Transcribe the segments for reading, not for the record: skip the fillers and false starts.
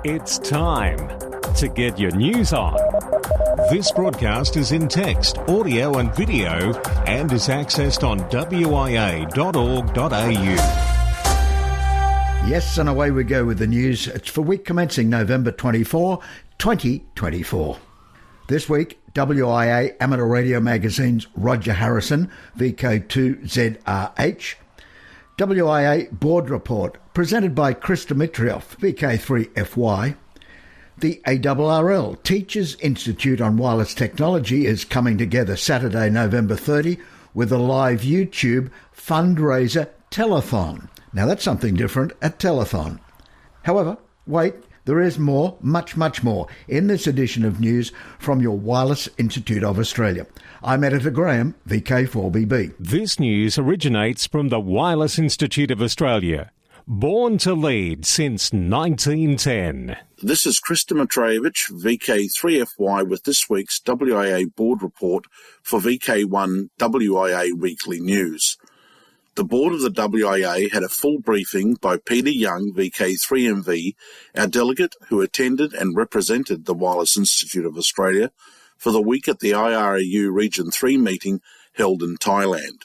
It's time to get your news on. This broadcast is in text, audio and video and is accessed on wia.org.au. Yes, and away we go with the news. It's for week commencing November 24, 2024. This week, WIA Amateur Radio Magazine's Roger Harrison, VK2WIA, WIA Board Report, presented by Chris Dimitrioff, VK3FY. The AWL Teachers Institute on Wireless Technology is coming together Saturday, November 30, with a live YouTube fundraiser telethon. Now that's something different, a telethon. However, wait, there is more, much more, in this edition of news from your Wireless Institute of Australia. I'm Editor Graham, VK4BB. This news originates from the Wireless Institute of Australia, born to lead since 1910. This is Chris Dimitrievich, VK3FY, with this week's WIA Board Report for VK1WIA Weekly News. The board of the WIA had a full briefing by Peter Young, VK3MV, our delegate who attended and represented the Wireless Institute of Australia for the week at the IRAU Region 3 meeting held in Thailand.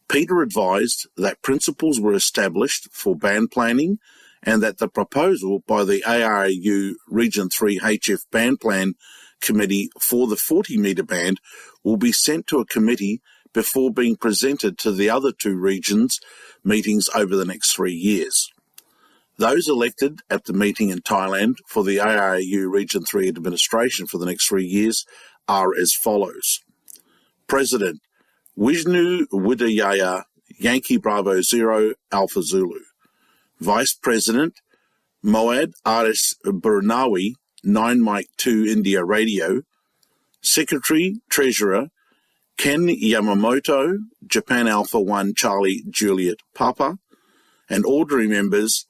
Peter advised that principles were established for band planning and that the proposal by the IRAU Region 3 HF Band Plan Committee for the 40-metre band will be sent to a committee before being presented to the other two regions' meetings over the next 3 years. Those elected at the meeting in Thailand for the ARAU Region 3 administration for the next 3 years are as follows. President, Vishnu Widayaya, Yankee Bravo 0, Alpha Zulu. Vice President, Moad Aris Burnawi, 9 Mike 2 India Radio. Secretary, Treasurer, Ken Yamamoto, Japan Alpha 1 Charlie Juliet Papa, and ordinary members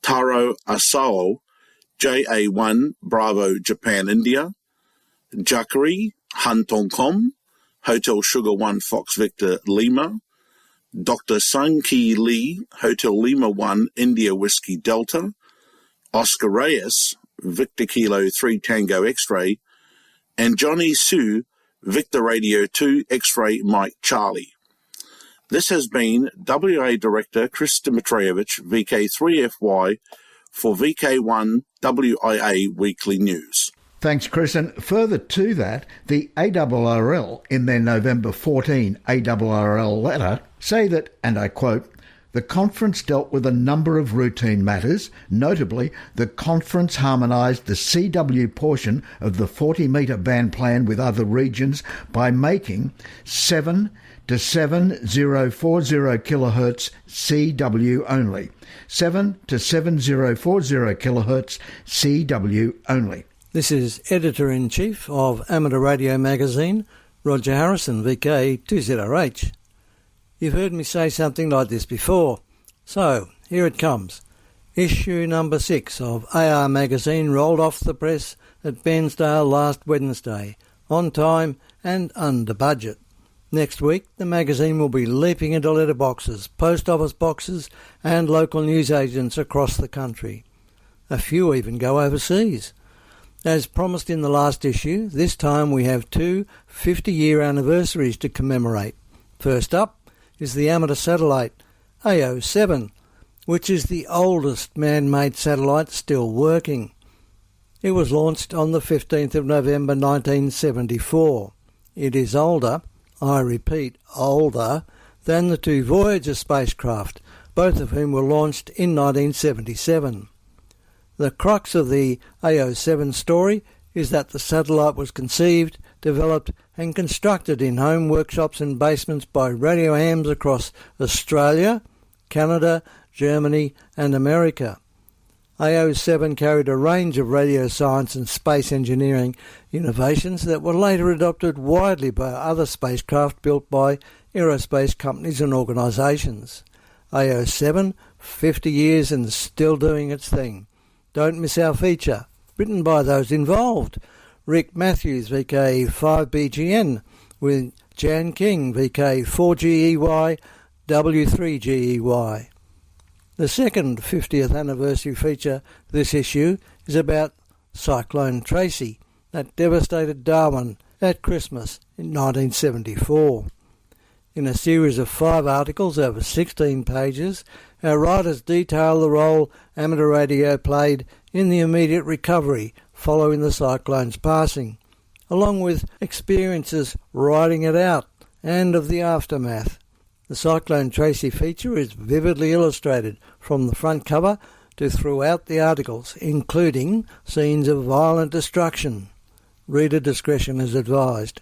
Taro Asao, JA1 Bravo Japan India, Jakari Hantongkom, Hotel Sugar 1 Fox Victor Lima, Dr. Sung Ki Lee, Hotel Lima 1 India Whiskey Delta, Oscar Reyes, Victor Kilo 3 Tango X-Ray, and Johnny Sue, Victor Radio 2 X-Ray Mike Charlie. This has been WA Director Chris Dimitrievich, VK3FY, for VK1 WIA Weekly News. Thanks, Chris. And further to that, the AWRL, in their November 14 AWRL letter, say that, and I quote, the conference dealt with a number of routine matters. Notably, the conference harmonised the CW portion of the 40-metre band plan with other regions by making 7 to 7040 kHz CW only. 7 to 7040 kHz CW only. This is Editor-in-Chief of Amateur Radio Magazine, Roger Harrison, VK2ZRH. You've heard me say something like this before, so here it comes. Issue number 6 of AR Magazine rolled off the press at Bairnsdale last Wednesday, on time and under budget. Next week, the magazine will be leaping into letterboxes, post office boxes and local newsagents across the country. A few even go overseas. As promised in the last issue, this time we have two 50-year anniversaries to commemorate. First up is the amateur satellite AO7, which is the oldest man-made satellite still working. It was launched on the 15th of November 1974. It is older, I repeat, older, than the two Voyager spacecraft, both of whom were launched in 1977. The crux of the AO7 story is that the satellite was conceived, developed and constructed in home workshops and basements by radio hams across Australia, Canada, Germany and America. AO7 carried a range of radio science and space engineering innovations that were later adopted widely by other spacecraft built by aerospace companies and organisations. AO7, 50 years and still doing its thing. Don't miss our feature, written by those involved. Rick Matthews, VK5BGN, with Jan King, VK4GEY, W3GEY. The second 50th anniversary feature this issue is about Cyclone Tracy that devastated Darwin at Christmas in 1974. In a series of 5 articles over 16 pages, our writers detail the role amateur radio played in the immediate recovery following the cyclone's passing, along with experiences riding it out and of the aftermath. The Cyclone Tracy feature is vividly illustrated from the front cover to throughout the articles, including scenes of violent destruction. Reader discretion is advised.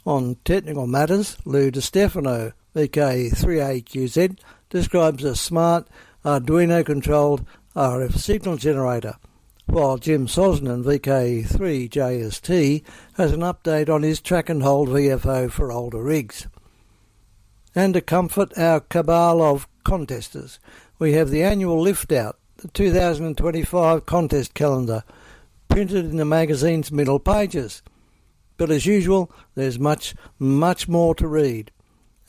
On technical matters, Lou DiStefano, VK1WIA, describes a smart Arduino-controlled RF signal generator, while Jim Sosnan, VK3JST, has an update on his track-and-hold VFO for older rigs. And to comfort our cabal of contesters, we have the annual lift-out, the 2025 contest calendar, printed in the magazine's middle pages. But as usual, there's much, much more to read.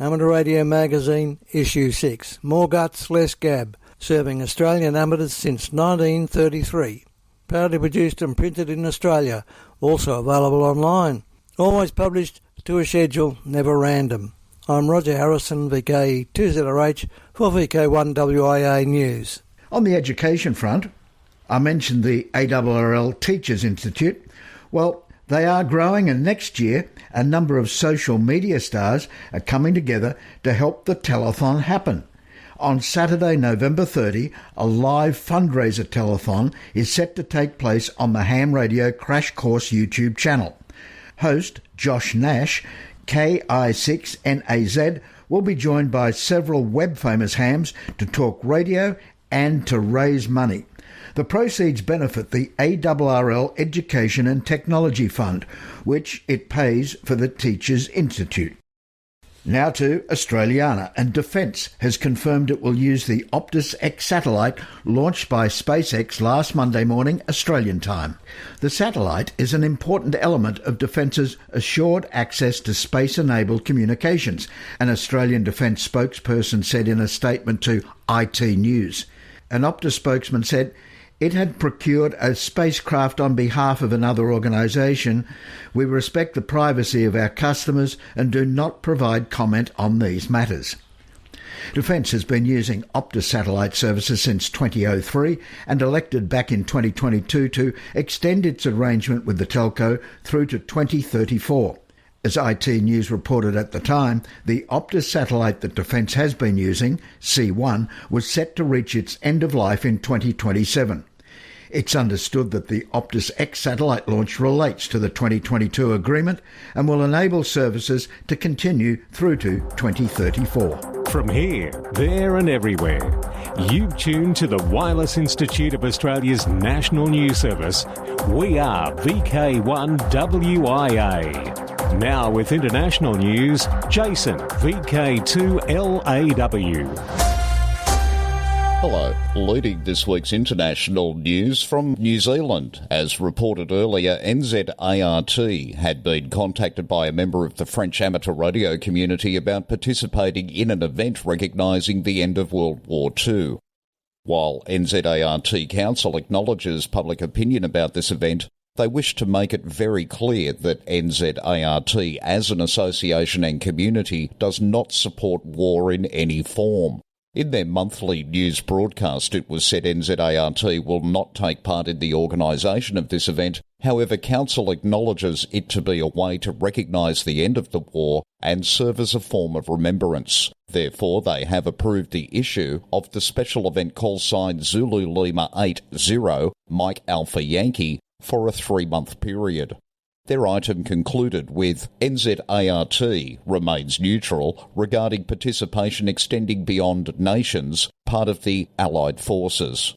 Amateur Radio Magazine, Issue 6. More guts, less gab. Serving Australian amateurs since 1933. Proudly produced and printed in Australia. Also available online. Always published to a schedule, never random. I'm Roger Harrison, VK2ZRH, for VK1WIA News. On the education front, I mentioned the AWL Teachers Institute. Well, they are growing, and next year a number of social media stars are coming together to help the telethon happen. On Saturday, November 30, a live fundraiser telethon is set to take place on the Ham Radio Crash Course YouTube channel. Host Josh Nash, KI6NAZ, will be joined by several web-famous hams to talk radio and to raise money. The proceeds benefit the AWRL Education and Technology Fund, which it pays for the Teachers Institute. Now to Australiana, and Defence has confirmed it will use the Optus X satellite launched by SpaceX last Monday morning, Australian time. The satellite is an important element of Defence's assured access to space-enabled communications, an Australian Defence spokesperson said in a statement to IT News. An Optus spokesman said it had procured a spacecraft on behalf of another organisation. We respect the privacy of our customers and do not provide comment on these matters. Defence has been using Optus satellite services since 2003 and elected back in 2022 to extend its arrangement with the telco through to 2034. As IT News reported at the time, the Optus satellite that Defence has been using, C1, was set to reach its end of life in 2027. It's understood that the Optus X satellite launch relates to the 2022 agreement and will enable services to continue through to 2034. From here, there and everywhere, you've tuned to the Wireless Institute of Australia's national news service. We are VK1WIA. Now with international news, Jason, VK2LAW. Hello. Leading this week's international news from New Zealand. As reported earlier, NZART had been contacted by a member of the French amateur radio community about participating in an event recognising the end of World War II. While NZART Council acknowledges public opinion about this event, they wish to make it very clear that NZART as an association and community does not support war in any form. In their monthly news broadcast, it was said NZART will not take part in the organisation of this event. However, Council acknowledges it to be a way to recognise the end of the war and serve as a form of remembrance. Therefore, they have approved the issue of the special event call sign Zulu Lima 80 Mike Alpha Yankee for a 3-month period. Their item concluded with NZART remains neutral regarding participation extending beyond nations, part of the Allied forces.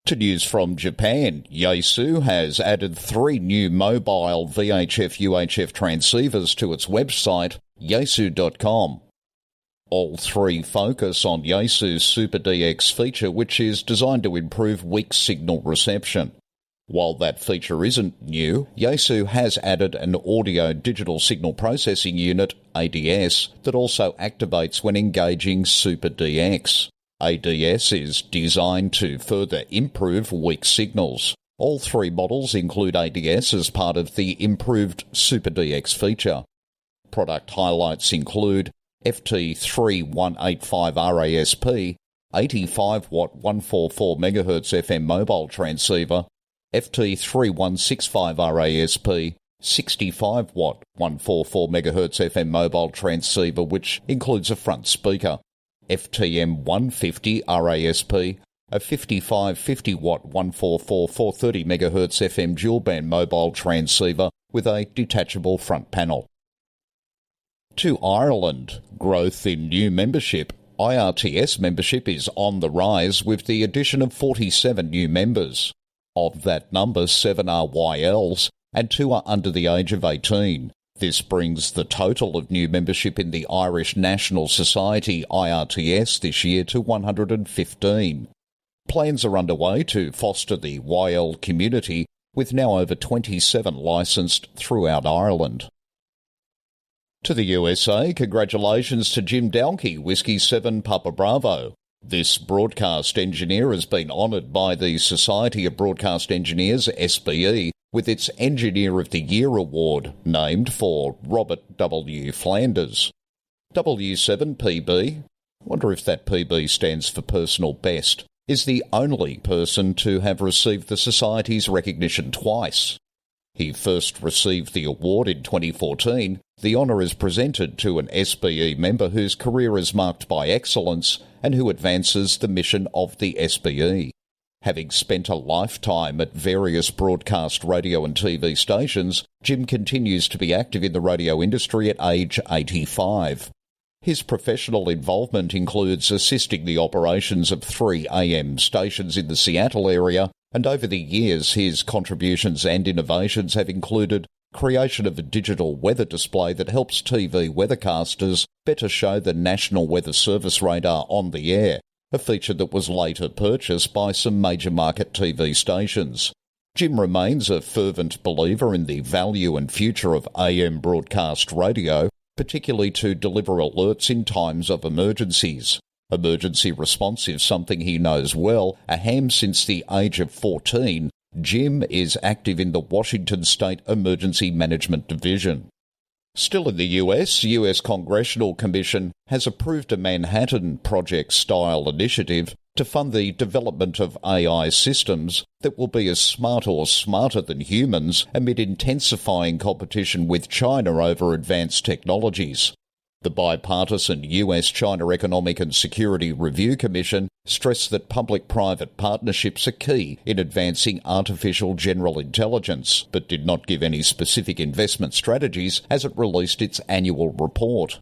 To news from Japan, Yaesu has added 3 new mobile VHF-UHF transceivers to its website, yaesu.com. All 3 focus on Yaesu's Super DX feature, which is designed to improve weak signal reception. While that feature isn't new, Yaesu has added an audio digital signal processing unit, ADS, that also activates when engaging Super DX. ADS is designed to further improve weak signals. All three models include ADS as part of the improved Super DX feature. Product highlights include FT3185 RASP, 85-watt 144 MHz FM mobile transceiver, FT3165 RASP, 65-watt 144 MHz FM mobile transceiver which includes a front speaker, FTM150 RASP, a 55-50-watt 144 430 MHz FM dual-band mobile transceiver with a detachable front panel. To Ireland, growth in new membership. IRTS membership is on the rise with the addition of 47 new members. Of that number, 7 are YLs and 2 are under the age of 18. This brings the total of new membership in the Irish National Society IRTS this year to 115. Plans are underway to foster the YL community, with now over 27 licensed throughout Ireland. To the USA, congratulations to Jim Dalkey, Whiskey 7 Papa Bravo. This broadcast engineer has been honoured by the Society of Broadcast Engineers, SBE, with its Engineer of the Year award, named for Robert W. Flanders. W7PB, wonder if that PB stands for personal best, is the only person to have received the Society's recognition twice. He first received the award in 2014. The honour is presented to an SBE member whose career is marked by excellence and who advances the mission of the SBE. Having spent a lifetime at various broadcast radio and TV stations, Jim continues to be active in the radio industry at age 85. His professional involvement includes assisting the operations of 3 AM stations in the Seattle area, and over the years his contributions and innovations have included creation of a digital weather display that helps TV weathercasters better show the National Weather Service radar on the air, a feature that was later purchased by some major market TV stations. Jim remains a fervent believer in the value and future of AM broadcast radio, particularly to deliver alerts in times of emergencies. Emergency response is something he knows well. A ham since the age of 14, Jim is active in the Washington State Emergency Management Division. Still in the US Congressional Commission has approved a Manhattan Project-style initiative to fund the development of AI systems that will be as smart or smarter than humans amid intensifying competition with China over advanced technologies. The bipartisan US-China Economic and Security Review Commission stressed that public-private partnerships are key in advancing artificial general intelligence, but did not give any specific investment strategies as it released its annual report.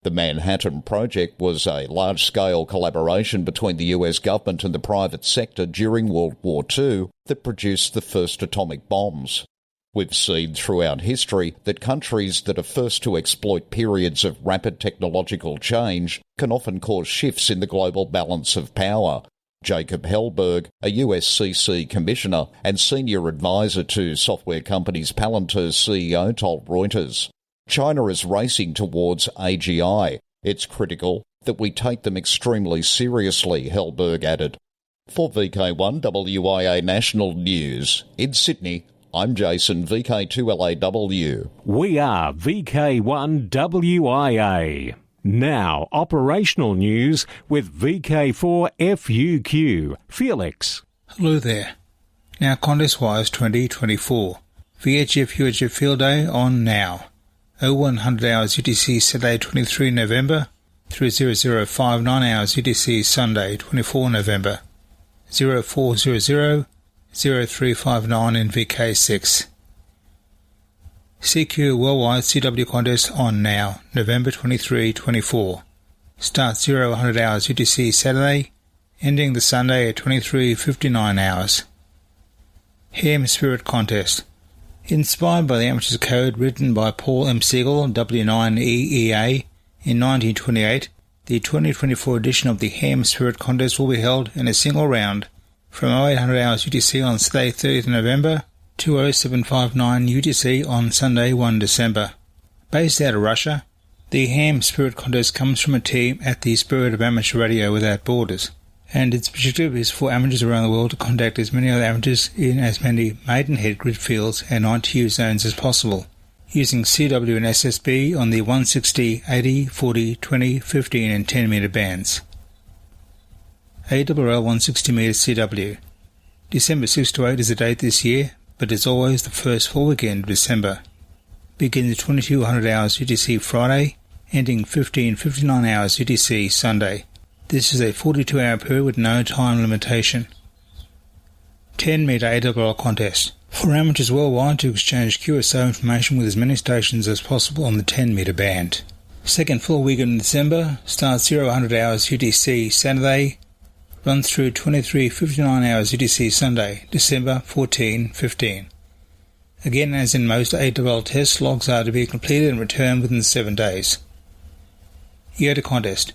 The Manhattan Project was a large-scale collaboration between the US government and the private sector during World War II that produced the first atomic bombs. We've seen throughout history that countries that are first to exploit periods of rapid technological change can often cause shifts in the global balance of power. Jacob Hellberg, a USCC commissioner and senior advisor to software companies Palantir's CEO, told Reuters, "China is racing towards AGI. It's critical that we take them extremely seriously," Hellberg added. For VK1WIA National News, in Sydney, I'm Jason, VK2LAW. We are VK1WIA. Now, operational news with VK4FUQ. Felix. Hello there. Now, Contest-wise 2024. VHF UHF Field Day on now. 0100 hours UTC Saturday 23 November. 30059 hours UTC Sunday 24 November. 0400 0359 in VK6. CQ Worldwide CW Contest on now, November 23-24. Starts 0100 hours UTC Saturday, ending the Sunday at 23:59 hours. Ham Spirit Contest. Inspired by the Amateurs Code written by Paul M. Siegel, W9EEA, in 1928, the 2024 edition of the Ham Spirit Contest will be held in a single round from 0800 hours UTC on Saturday 30th November to 0759 UTC on Sunday 1 December. Based out of Russia, the Ham Spirit Contest comes from a team at the Spirit of Amateur Radio Without Borders. and its objective is for amateurs around the world to contact as many other amateurs in as many Maidenhead grid fields and ITU zones as possible, using CW and SSB on the 160, 80, 40, 20, 15 and 10 metre bands. AWL 160 metre CW. December 6 to 8 is the date this year, but it's always the first full weekend of December. Begins at 2200 hours UTC Friday, ending 15:59 hours UTC Sunday. This is a 42-hour period with no time limitation. 10 metre AWL contest. For amateurs worldwide to exchange QSO information with as many stations as possible on the 10 metre band. Second full weekend in December starts 0100 hours UTC Saturday, runs through 23:59 hours UTC Sunday, December 14-15. Again, as in most AWL tests, logs are to be completed and returned within 7 days. YOTA contest.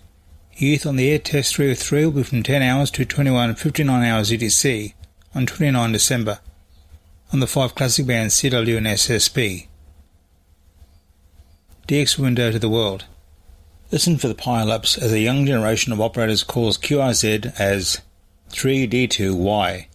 Youth on the Air Test 303 will be from 10 hours to 21:59 hours UTC on 29 December on the 5 classic bands CW and SSB. DX window to the world. Listen for the pile-ups as a young generation of operators calls QRZ as 3D2Y.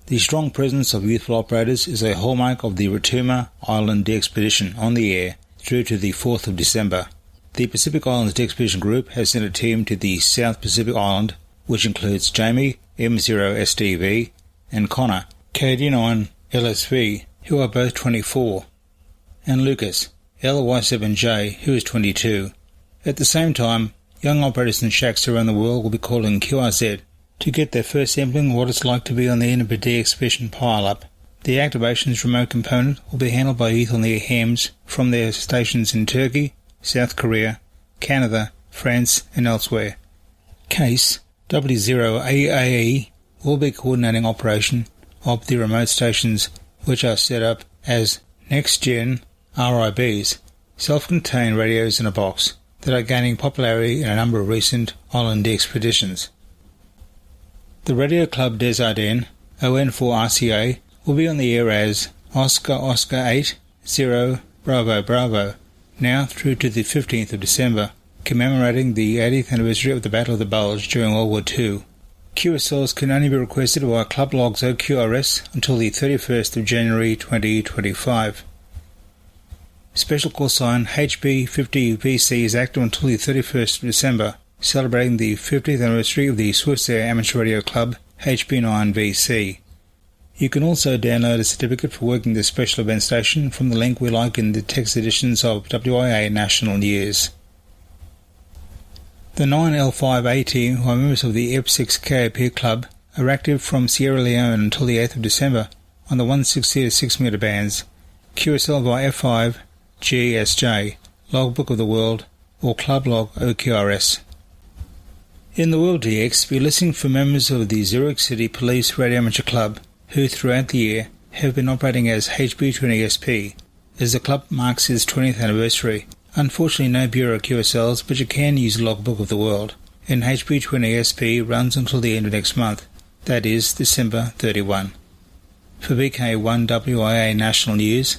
The strong presence of youthful operators is a hallmark of the Rotuma Island DXpedition on the air through to the 4th of December. The Pacific Islands DXpedition Group has sent a team to the South Pacific Island, which includes Jamie, M0SDV, and Connor, KD9 LSV, who are both 24, and Lucas, LY7J, who is 22. At the same time, young operators in shacks around the world will be calling QRZ to get their first sampling of what it's like to be on the end of a DXpedition pile-up. The activation's remote component will be handled by youth on the hams from their stations in Turkey, South Korea, Canada, France and elsewhere. CASE W0AAE will be coordinating operation of the remote stations, which are set up as next-gen RIBs, self-contained radios in a box, that are gaining popularity in a number of recent island expeditions. The Radio Club des Ardennes, ON4RCA, will be on the air as Oscar Oscar 8, 0, Bravo Bravo, now through to the 15th of December, commemorating the 80th anniversary of the Battle of the Bulge during World War II. QSLs can only be requested via Club Logs OQRS until the 31st of January 2025. Special call sign HB50VC is active until the 31st of December, celebrating the 50th anniversary of the Swiss Air Amateur Radio Club HB9VC. You can also download a certificate for working the special event station from the link we like in the text editions of WIA National News. The 9L5A team, who are members of the EP6 KOP Club, are active from Sierra Leone until the 8th of December on the 160 to 6 metre bands, QSL by F5, GSJ, Logbook of the World, or Club Log OQRS. In the World DX, be listening for members of the Zurich City Police Radio Amateur Club, who throughout the year have been operating as HB20SP, as the club marks its 20th anniversary. Unfortunately no Bureau QSLs, but you can use Logbook of the World, and HB20SP runs until the end of next month, that is December 31. For VK1WIA National News,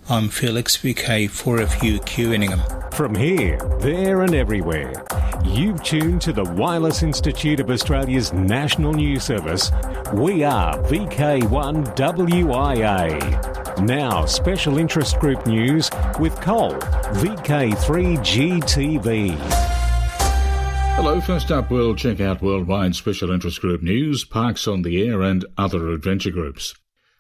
I'm Felix, VK4FUQ Inningham. From here, there and everywhere, you've tuned to the Wireless Institute of Australia's National News Service. We are VK1WIA. Now, Special Interest Group News with Cole, VK3GTV. Hello, first up we'll check out worldwide Special Interest Group News, Parks on the Air and other adventure groups.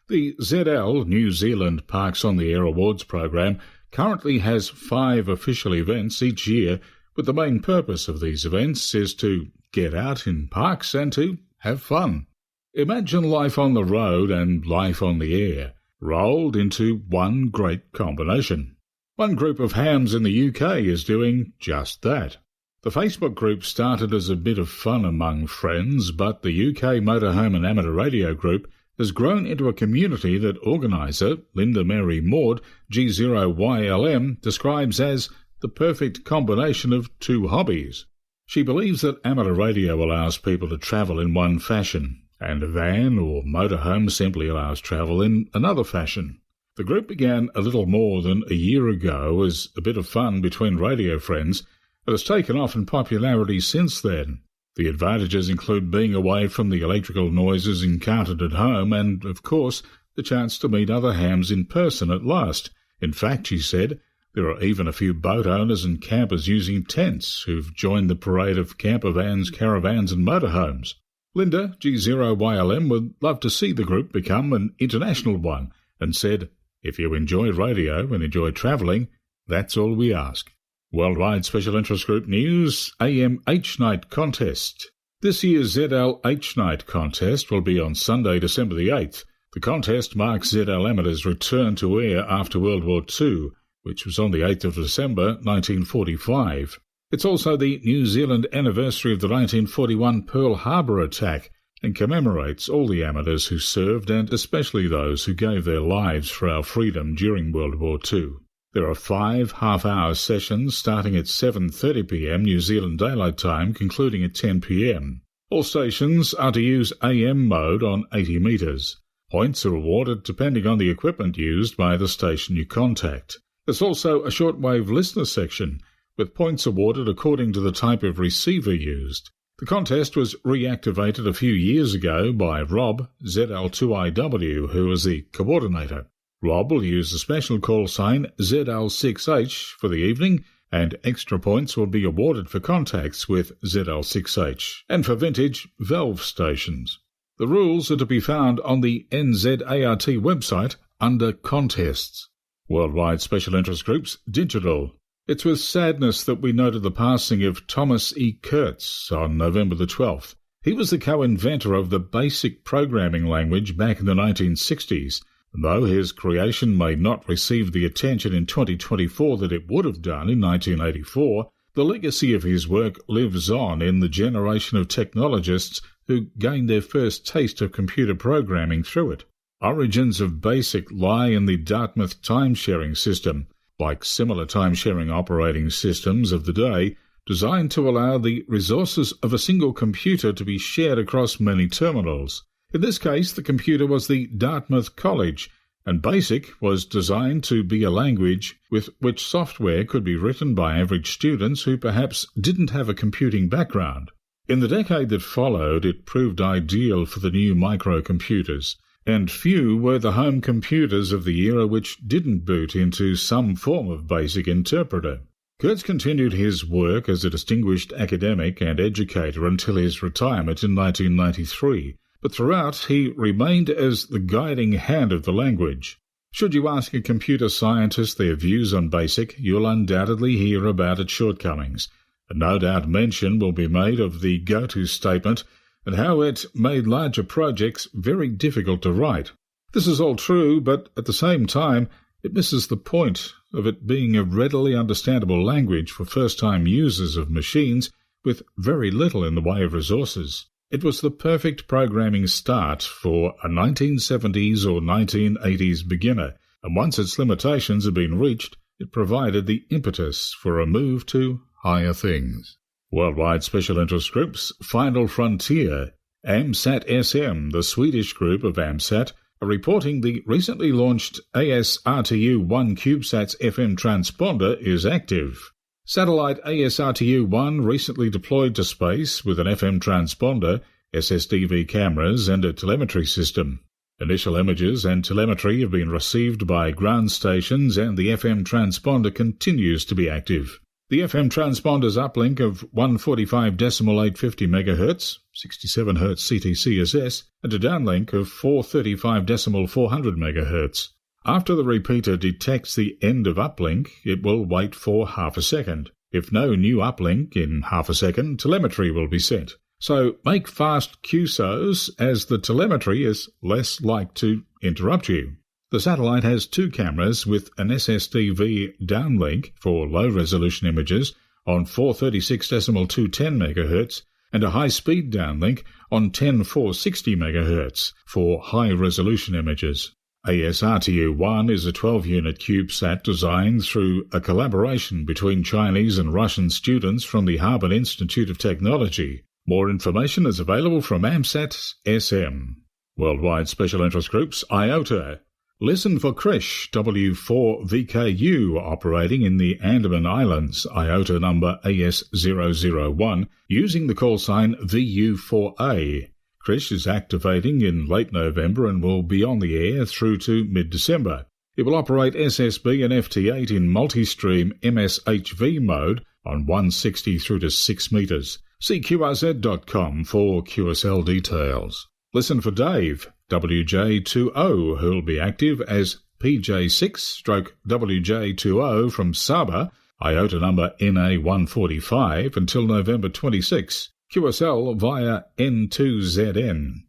The ZL New Zealand Parks on the Air Awards program currently has 5 official events each year, but the main purpose of these events is to get out in parks and to have fun. Imagine life on the road and life on the air, rolled into one great combination. One group of hams in the UK is doing just that. The Facebook group started as a bit of fun among friends, but the UK Motorhome and Amateur Radio group has grown into a community that organiser Linda Mary Maud, G0YLM, describes as the perfect combination of 2 hobbies. She believes that amateur radio allows people to travel in one fashion, and a van or motorhome simply allows travel in another fashion. The group began a little more than a year ago as a bit of fun between radio friends, but has taken off in popularity since then. The advantages include being away from the electrical noises encountered at home and, of course, the chance to meet other hams in person at last. In fact, she said, there are even a few boat owners and campers using tents who've joined the parade of camper vans, caravans and motorhomes. Linda, G0YLM, would love to see the group become an international one and said, if you enjoy radio and enjoy travelling, that's all we ask. Worldwide Special Interest Group News, AM H-Night Contest. This year's ZL H-Night Contest will be on Sunday, December the 8th. The contest marks ZL Amateur's return to air after World War II, which was on the 8th of December 1945. It's also the New Zealand anniversary of the 1941 Pearl Harbor attack and commemorates all the amateurs who served and especially those who gave their lives for our freedom during World War II. There are 5 half-hour sessions starting at 7:30 p.m. New Zealand Daylight Time, concluding at 10 p.m. All stations are to use AM mode on 80 metres. Points are awarded depending on the equipment used by the station you contact. There's also a shortwave listener section, with points awarded according to the type of receiver used. The contest was reactivated a few years ago by Rob, ZL2IW, who was the coordinator. Rob will use the special call sign ZL6H for the evening, and extra points will be awarded for contacts with ZL6H and for vintage valve stations. The rules are to be found on the NZART website under Contests. Worldwide Special Interest Groups Digital. It's with sadness that we noted the passing of Thomas E. Kurtz on November the 12th. He was the co-inventor of the BASIC programming language back in the 1960s. Though his creation may not receive the attention in 2024 that it would have done in 1984, the legacy of his work lives on in the generation of technologists who gained their first taste of computer programming through it. Origins of BASIC lie in the Dartmouth time-sharing system, like similar time-sharing operating systems of the day, designed to allow the resources of a single computer to be shared across many terminals. In this case, the computer was the Dartmouth College, and BASIC was designed to be a language with which software could be written by average students who perhaps didn't have a computing background. In the decade that followed, it proved ideal for the new microcomputers, and few were the home computers of the era which didn't boot into some form of BASIC interpreter. Kurtz continued his work as a distinguished academic and educator until his retirement in 1993. But throughout he remained as the guiding hand of the language. Should you ask a computer scientist their views on BASIC, you'll undoubtedly hear about its shortcomings, and no doubt mention will be made of the go-to statement and how it made larger projects very difficult to write. This is all true, but at the same time it misses the point of it being a readily understandable language for first-time users of machines with very little in the way of resources. It was the perfect programming start for a 1970s or 1980s beginner, and once its limitations had been reached, it provided the impetus for a move to higher things. Worldwide Special Interest Groups Final Frontier. AMSAT-SM, the Swedish group of AMSAT, are reporting the recently launched ASRTU-1 CubeSats FM transponder is active. Satellite ASRTU-1 recently deployed to space with an FM transponder, SSDV cameras and a telemetry system. Initial images and telemetry have been received by ground stations and the FM transponder continues to be active. The FM transponder's uplink of 145.850 MHz, 67 Hz CTCSS, and a downlink of 435.400 MHz. After the repeater detects the end of uplink, it will wait for half a second. If no new uplink in half a second, telemetry will be sent. So make fast QSOs, as the telemetry is less like to interrupt you. The satellite has 2 cameras with an SSDV downlink for low-resolution images on 436.210 MHz and a high-speed downlink on 10.460 MHz for high-resolution images. ASRTU-1 is a 12-unit CubeSat designed through a collaboration between Chinese and Russian students from the Harbin Institute of Technology. More information is available from AMSAT-SM. Worldwide Special Interest Groups IOTA. Listen for Krish W4VKU operating in the Andaman Islands, IOTA number AS001, using the call sign VU4A. Krish is activating in late November and will be on the air through to mid-December. It will operate SSB and FT8 in multi-stream MSHV mode on 160 through to 6 metres. See QRZ.com for QSL details. Listen for Dave, WJ20, who'll be active as PJ6/WJ20 from Sabah, IOTA number NA145, until November 26. QSL via N2ZN.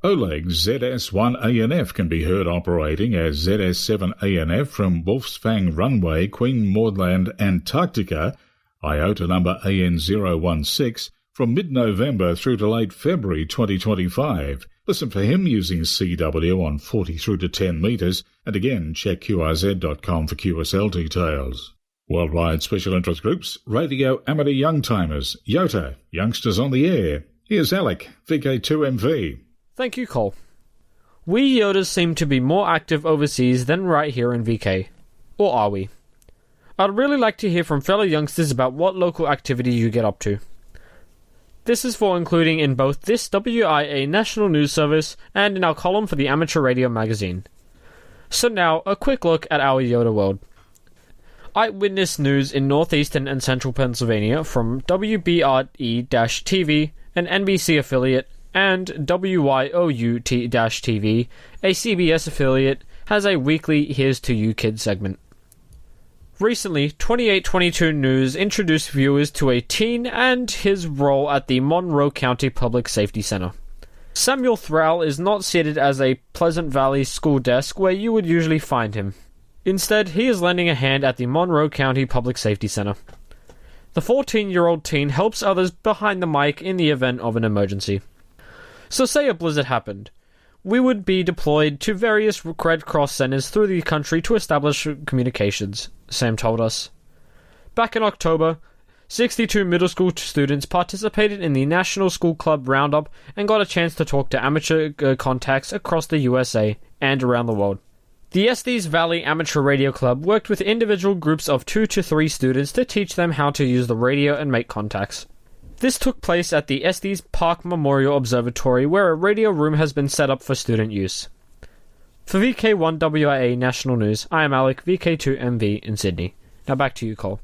Oleg ZS1ANF can be heard operating as ZS7ANF from Wolf's Fang Runway, Queen Maudland, Antarctica, IOTA number AN016, from mid-November through to late February 2025. Listen for him using CW on 40 through to 10 metres, and again check QRZ.com for QSL details. Worldwide Special Interest Groups, Radio Amateur Youngtimers, YOTA, Youngsters on the Air. Here's Alec, VK2MV. Thank you, Cole. We Yodas seem to be more active overseas than right here in VK. Or are we? I'd really like to hear from fellow youngsters about what local activities you get up to. This is for including in both this WIA national news service and in our column for the Amateur Radio magazine. So now, a quick look at our Yoda world. Eyewitness news in northeastern and central Pennsylvania from WBRE-TV, an NBC affiliate, and WYOU-TV, a CBS affiliate, has a weekly Here's to You Kids segment. Recently, 2822 News introduced viewers to a teen and his role at the Monroe County Public Safety Center. Samuel Thrall is not seated as a Pleasant Valley school desk where you would usually find him. Instead, he is lending a hand at the Monroe County Public Safety Center. The 14-year-old teen helps others behind the mic in the event of an emergency. So say a blizzard happened. We would be deployed to various Red Cross centers through the country to establish communications, Sam told us. Back in October, 62 middle school students participated in the National School Club Roundup and got a chance to talk to amateur contacts across the USA and around the world. The Estes Valley Amateur Radio Club worked with individual groups of 2 to 3 students to teach them how to use the radio and make contacts. This took place at the Estes Park Memorial Observatory, where a radio room has been set up for student use. For VK1WIA National News, I am Alec, VK2MV in Sydney. Now back to you, Cole.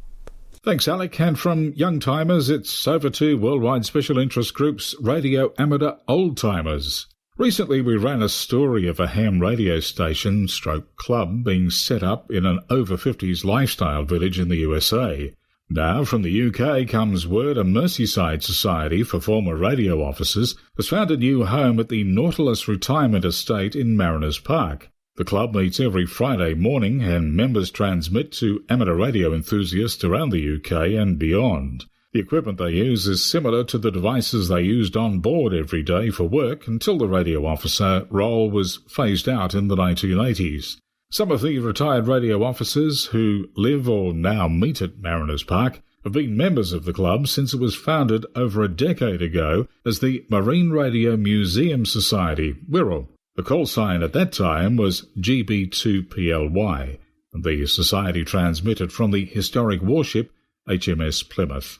Thanks, Alec. And from Youngtimers, it's over to Worldwide Special Interest Group's Radio Amateur Oldtimers. Recently, we ran a story of a ham radio station / club being set up in an over-50s lifestyle village in the USA. Now, from the UK comes word a Merseyside Society for Former Radio Officers has found a new home at the Nautilus Retirement Estate in Mariners Park. The club meets every Friday morning and members transmit to amateur radio enthusiasts around the UK and beyond. The equipment they use is similar to the devices they used on board every day for work until the radio officer role was phased out in the 1980s. Some of the retired radio officers who live or now meet at Mariners Park have been members of the club since it was founded over a decade ago as the Marine Radio Museum Society, Wirral. The call sign at that time was GB2PLY, and the society transmitted from the historic warship HMS Plymouth.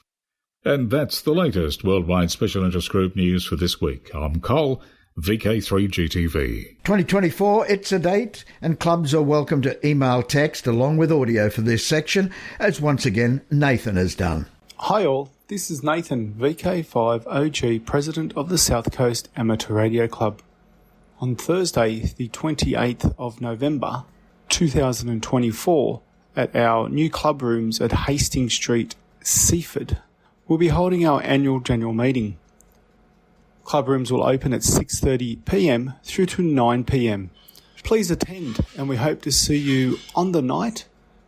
And that's the latest Worldwide Special Interest Group news for this week. I'm Cole, VK3GTV. 2024, it's a date, and clubs are welcome to email text along with audio for this section, as once again Nathan has done. Hi all, this is Nathan, VK5OG, President of the South Coast Amateur Radio Club. On Thursday, the 28th of November, 2024, at our new club rooms at Hastings Street, Seaford, we'll be holding our annual general meeting. Club rooms will open at 6:30 p.m. through to 9 p.m. Please attend, and we hope to see you on the night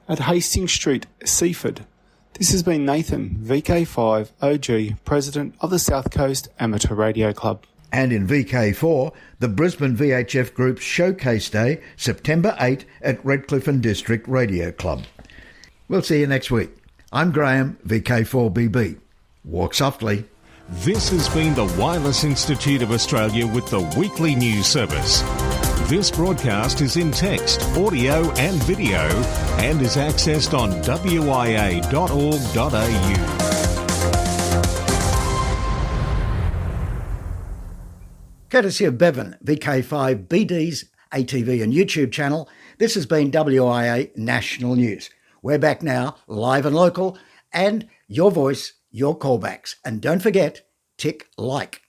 at Hastings Street, Seaford. This has been Nathan, VK5OG, President of the South Coast Amateur Radio Club. And in VK4, the Brisbane VHF Group's Showcase Day, September 8 at Redcliffe and District Radio Club. We'll see you next week. I'm Graham, VK4BB. Walk softly. This has been the Wireless Institute of Australia with the weekly news service. This broadcast is in text, audio and video and is accessed on wia.org.au. Courtesy of Bevan, VK1WIA's ATV and YouTube channel, this has been WIA National News. We're back now, live and local, and your voice, your callbacks. And don't forget, tick like.